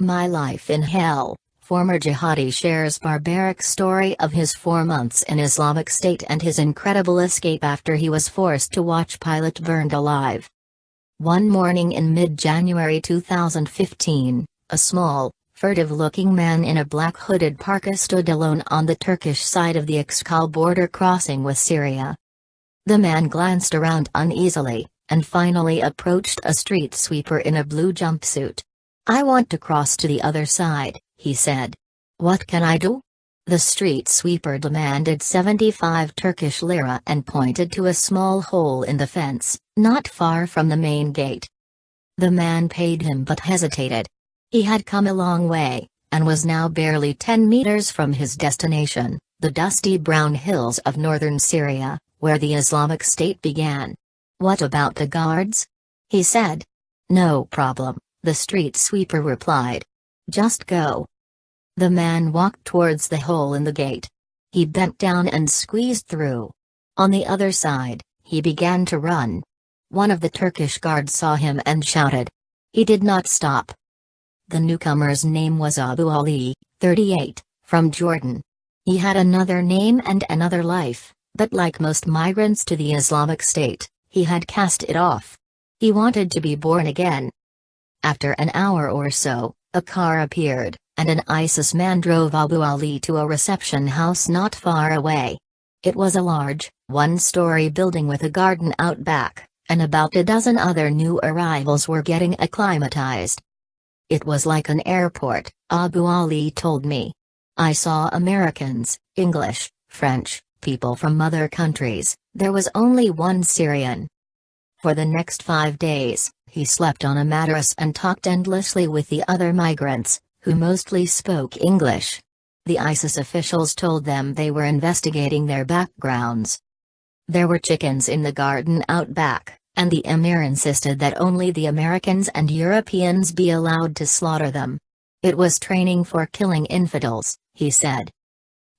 My life in hell. Former jihadi shares barbaric story of his 4 months in Islamic State and his incredible escape after he was forced to watch pilot burned alive. One morning in mid-January 2015, a small, furtive-looking man in a black hooded parka stood alone on the Turkish side of the Akçakale border crossing with Syria. The man glanced around uneasily, and finally approached a street sweeper in a blue jumpsuit. "I want to cross to the other side," he said. "What can I do?" The street sweeper demanded 75 Turkish lira and pointed to a small hole in the fence, not far from the main gate. The man paid him but hesitated. He had come a long way, and was now barely 10 meters from his destination, the dusty brown hills of northern Syria, where the Islamic State began. "What about the guards?" he said. "No problem," the street sweeper replied. "Just go." The man walked towards the hole in the gate. He bent down and squeezed through. On the other side, he began to run. One of the Turkish guards saw him and shouted. He did not stop. The newcomer's name was Abu Ali, 38, from Jordan. He had another name and another life, but like most migrants to the Islamic State, he had cast it off. He wanted to be born again. After an hour or so, a car appeared, and an ISIS man drove Abu Ali to a reception house not far away. It was a large, one-story building with a garden out back, and about a dozen other new arrivals were getting acclimatized. "It was like an airport," Abu Ali told me. "I saw Americans, English, French, people from other countries. There was only one Syrian." For the next 5 days, he slept on a mattress and talked endlessly with the other migrants, who mostly spoke English. The ISIS officials told them they were investigating their backgrounds. There were chickens in the garden out back, and the emir insisted that only the Americans and Europeans be allowed to slaughter them. It was training for killing infidels, he said.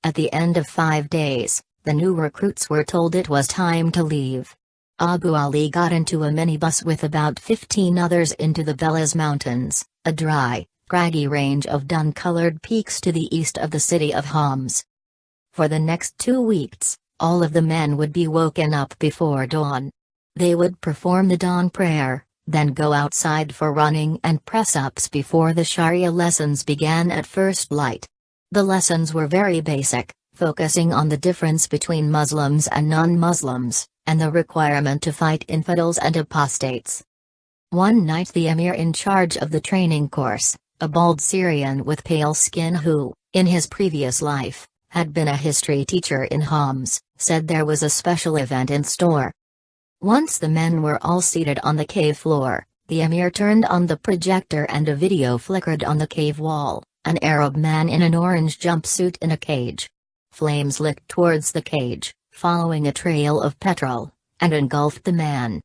At the end of 5 days, the new recruits were told it was time to leave. Abu Ali got into a minibus with about 15 others into the Belaz Mountains, a dry, craggy range of dun-colored peaks to the east of the city of Homs. For the next 2 weeks, all of the men would be woken up before dawn. They would perform the dawn prayer, then go outside for running and press-ups before the Sharia lessons began at first light. The lessons were very basic, focusing on the difference between Muslims and non-Muslims, and the requirement to fight infidels and apostates. One night the emir in charge of the training course, a bald Syrian with pale skin who, in his previous life, had been a history teacher in Homs, said there was a special event in store. Once the men were all seated on the cave floor, the emir turned on the projector and a video flickered on the cave wall, an Arab man in an orange jumpsuit in a cage. Flames licked towards the cage, following a trail of petrol, and engulfed the man.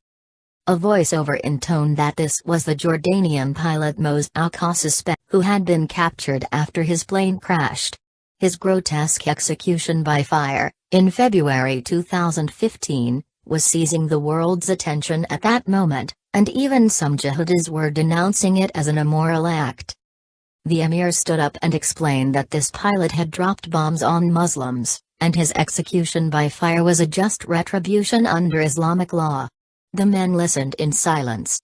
A voiceover intoned that this was the Jordanian pilot Mos Al-Qassas, who had been captured after his plane crashed. His grotesque execution by fire, in February 2015, was seizing the world's attention at that moment, and even some jihadis were denouncing it as an immoral act. The emir stood up and explained that this pilot had dropped bombs on Muslims, and his execution by fire was a just retribution under Islamic law. The men listened in silence.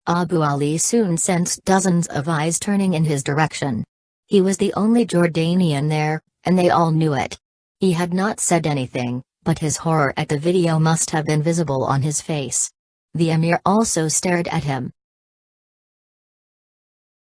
Abu Ali soon sensed dozens of eyes turning in his direction. He was the only Jordanian there, and they all knew it. He had not said anything, but his horror at the video must have been visible on his face. The emir also stared at him,